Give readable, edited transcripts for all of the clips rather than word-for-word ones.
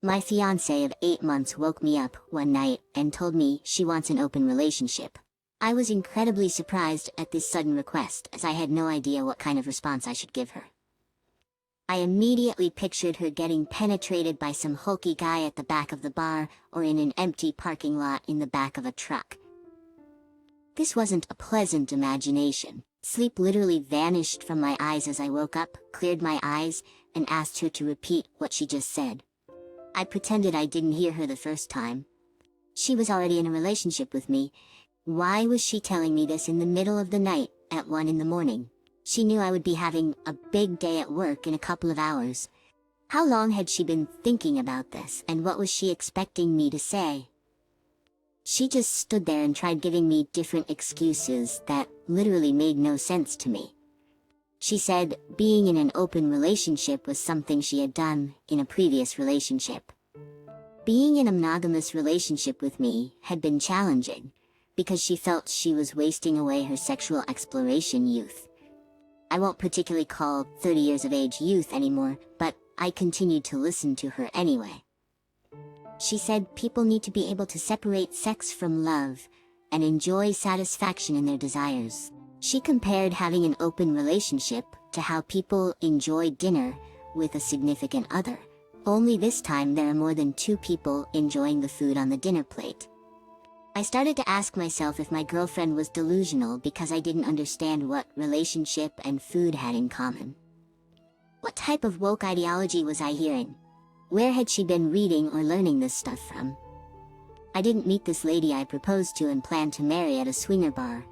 My fiancé of 8 months woke me up one night and told me she wants an open relationship. I was incredibly surprised at this sudden request, as I had no idea what kind of response I should give her. I immediately pictured her getting penetrated by some hulky guy at the back of the bar or in an empty parking lot in the back of a truck. This wasn't a pleasant imagination. Sleep literally vanished from my eyes as I woke up, cleared my eyes, and asked her to repeat what she just said. I pretended I didn't hear her the first time. She was already in a relationship with me. Why was she telling me this in the middle of the night, at 1 in the morning? She knew I would be having a big day at work in a couple of hours. How long had she been thinking about this, and what was she expecting me to say? She just stood there and tried giving me different excuses that literally made no sense to me. She said being in an open relationship was something she had done in a previous relationship. Being in a monogamous relationship with me had been challenging, because she felt she was wasting away her sexual exploration youth. I won't particularly call 30 years of age youth anymore, but I continued to listen to her anyway. She said people need to be able to separate sex from love and enjoy satisfaction in their desires. She compared having an open relationship to how people enjoy dinner with a significant other. Only this time there are more than 2 people enjoying the food on the dinner plate. I started to ask myself if my girlfriend was delusional because I didn't understand what relationship and food had in common. What type of woke ideology was I hearing? Where had she been reading or learning this stuff from? I didn't meet this lady I proposed to and planned to marry at a swinger bar,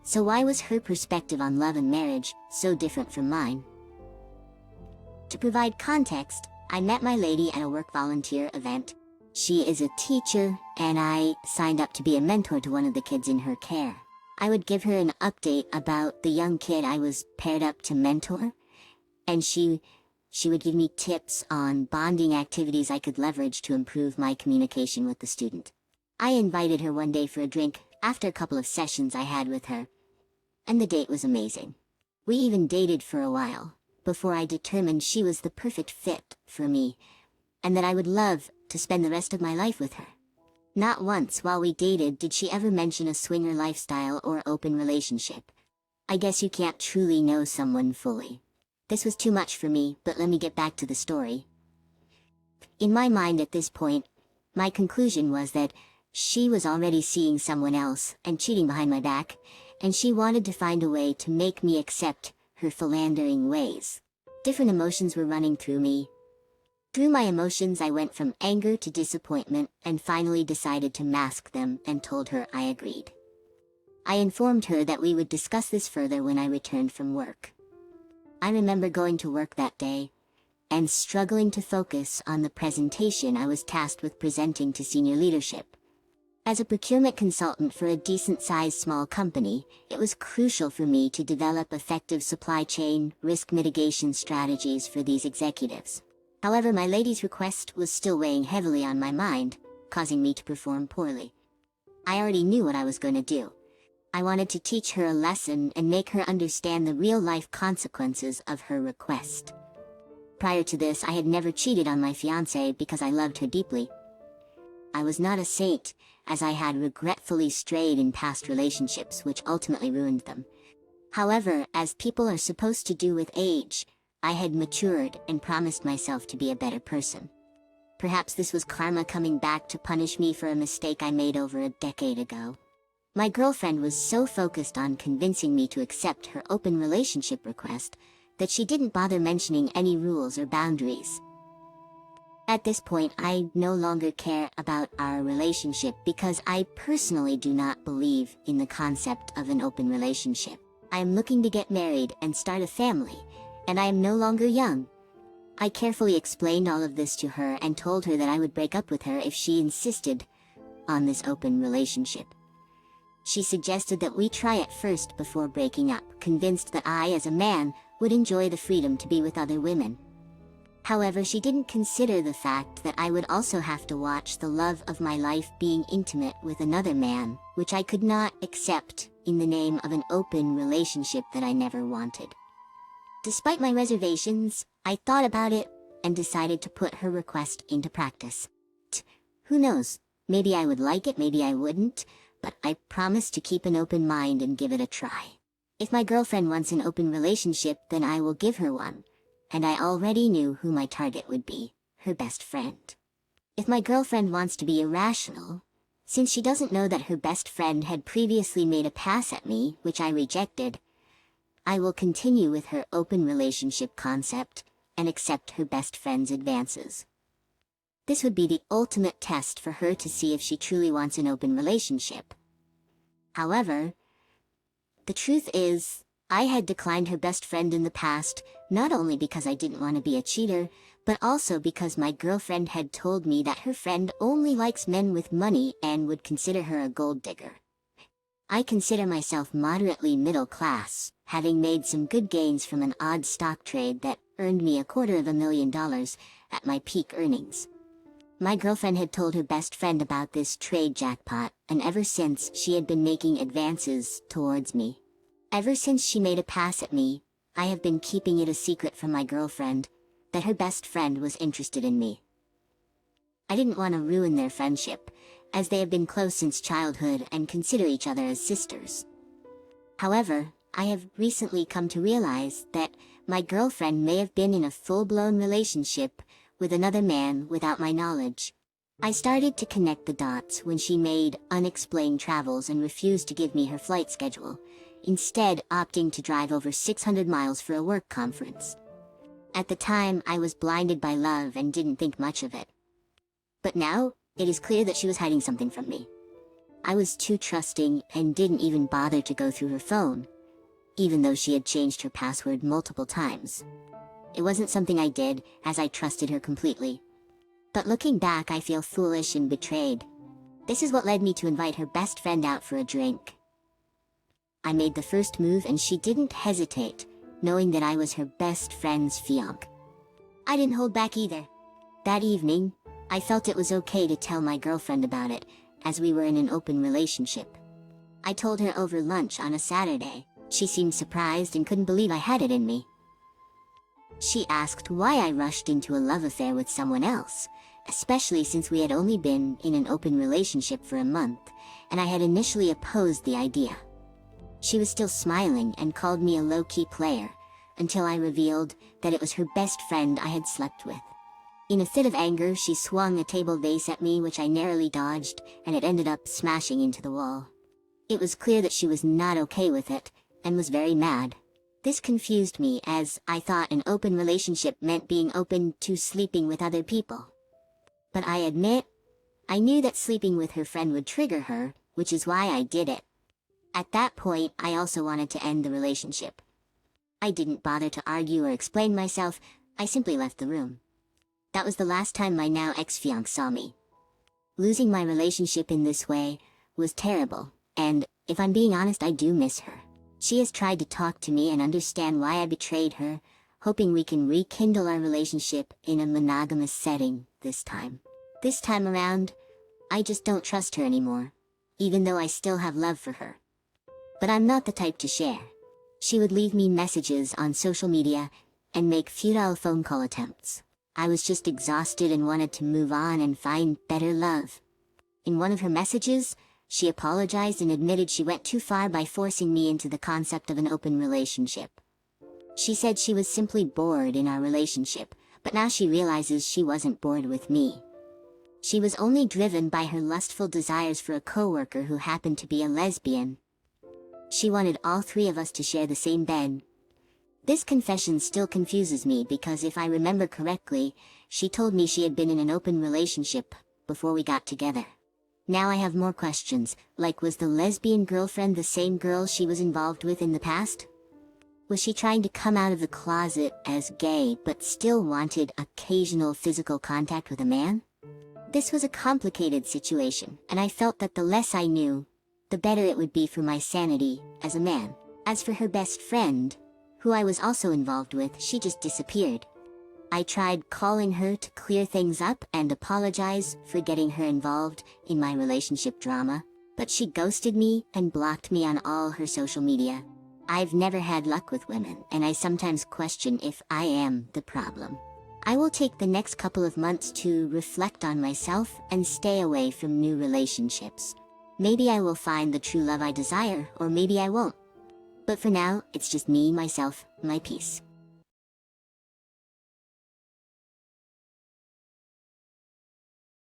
so why was her perspective on love and marriage so different from mine? To provide context, I met my lady at a work volunteer event. She is a teacher, and I signed up to be a mentor to one of the kids in her care. I would give her an update about the young kid I was paired up to mentor, and she would give me tips on bonding activities I could leverage to improve my communication with the student. I invited her one day for a drink after a couple of sessions I had with her, and the date was amazing. We even dated for a while, before I determined she was the perfect fit for me, and that I would love to spend the rest of my life with her. Not once while we dated did she ever mention a swinger lifestyle or open relationship. I guess you can't truly know someone fully. This was too much for me, but let me get back to the story. In my mind at this point, my conclusion was that she was already seeing someone else and cheating behind my back, and she wanted to find a way to make me accept her philandering ways. Different emotions were running through me. Through my emotions I went from anger to disappointment and finally decided to mask them and told her I agreed. I informed her that we would discuss this further when I returned from work. I remember going to work that day and struggling to focus on the presentation I was tasked with presenting to senior leadership. As a procurement consultant for a decent-sized small company, it was crucial for me to develop effective supply chain risk mitigation strategies for these executives. However, my lady's request was still weighing heavily on my mind, causing me to perform poorly. I already knew what I was going to do. I wanted to teach her a lesson and make her understand the real-life consequences of her request. Prior to this, I had never cheated on my fiancé because I loved her deeply. I was not a saint, as I had regretfully strayed in past relationships which ultimately ruined them. However, as people are supposed to do with age, I had matured and promised myself to be a better person. Perhaps this was karma coming back to punish me for a mistake I made over a decade ago. My girlfriend was so focused on convincing me to accept her open relationship request that she didn't bother mentioning any rules or boundaries. At this point, I no longer care about our relationship because I personally do not believe in the concept of an open relationship. I am looking to get married and start a family, and I am no longer young. I carefully explained all of this to her and told her that I would break up with her if she insisted on this open relationship. She suggested that we try it first before breaking up, convinced that I, as a man, would enjoy the freedom to be with other women. However, she didn't consider the fact that I would also have to watch the love of my life being intimate with another man, which I could not accept in the name of an open relationship that I never wanted. Despite my reservations, I thought about it and decided to put her request into practice. Who knows? Maybe I would like it, maybe I wouldn't, but I promise to keep an open mind and give it a try. If my girlfriend wants an open relationship, then I will give her one. And I already knew who my target would be, her best friend. If my girlfriend wants to be irrational, since she doesn't know that her best friend had previously made a pass at me, which I rejected, I will continue with her open relationship concept and accept her best friend's advances. This would be the ultimate test for her to see if she truly wants an open relationship. However, the truth is, I had declined her best friend in the past, not only because I didn't want to be a cheater, but also because my girlfriend had told me that her friend only likes men with money and would consider her a gold digger. I consider myself moderately middle class, having made some good gains from an odd stock trade that earned me $250,000 at my peak earnings. My girlfriend had told her best friend about this trade jackpot, and ever since she had been making advances towards me. Ever since she made a pass at me, I have been keeping it a secret from my girlfriend that her best friend was interested in me. I didn't want to ruin their friendship, as they have been close since childhood and consider each other as sisters. However, I have recently come to realize that my girlfriend may have been in a full-blown relationship with another man without my knowledge. I started to connect the dots when she made unexplained travels and refused to give me her flight schedule, instead opting to drive over 600 miles for a work conference. At the time, I was blinded by love and didn't think much of it. But now, it is clear that she was hiding something from me. I was too trusting and didn't even bother to go through her phone, even though she had changed her password multiple times. It wasn't something I did, as I trusted her completely. But looking back, I feel foolish and betrayed. This is what led me to invite her best friend out for a drink. I made the first move and she didn't hesitate, knowing that I was her best friend's fiancé. I didn't hold back either. That evening, I felt it was okay to tell my girlfriend about it, as we were in an open relationship. I told her over lunch on a Saturday. She seemed surprised and couldn't believe I had it in me. She asked why I rushed into a love affair with someone else, especially since we had only been in an open relationship for a month, and I had initially opposed the idea. She was still smiling and called me a low-key player, until I revealed that it was her best friend I had slept with. In a fit of anger, she swung a table vase at me, which I narrowly dodged, and it ended up smashing into the wall. It was clear that she was not okay with it, and was very mad. This confused me, as I thought an open relationship meant being open to sleeping with other people. But I admit, I knew that sleeping with her friend would trigger her, which is why I did it. At that point, I also wanted to end the relationship. I didn't bother to argue or explain myself, I simply left the room. That was the last time my now ex-fiancé saw me. Losing my relationship in this way was terrible, and, if I'm being honest, I do miss her. She has tried to talk to me and understand why I betrayed her, hoping we can rekindle our relationship in a monogamous setting this time. This time around, I just don't trust her anymore, even though I still have love for her. But I'm not the type to share. She would leave me messages on social media and make futile phone call attempts. I was just exhausted and wanted to move on and find better love. In one of her messages, she apologized and admitted she went too far by forcing me into the concept of an open relationship. She said she was simply bored in our relationship, but now she realizes she wasn't bored with me. She was only driven by her lustful desires for a coworker who happened to be a lesbian. She wanted all three of us to share the same bed. This confession still confuses me because if I remember correctly, she told me she had been in an open relationship before we got together. Now I have more questions, like was the lesbian girlfriend the same girl she was involved with in the past? Was she trying to come out of the closet as gay but still wanted occasional physical contact with a man? This was a complicated situation, and I felt that the less I knew, the better it would be for my sanity as a man. As for her best friend, who I was also involved with, she just disappeared. I tried calling her to clear things up and apologize for getting her involved in my relationship drama, but she ghosted me and blocked me on all her social media. I've never had luck with women, and I sometimes question if I am the problem. I will take the next couple of months to reflect on myself and stay away from new relationships. Maybe I will find the true love I desire, or maybe I won't. But for now, it's just me, myself, my peace.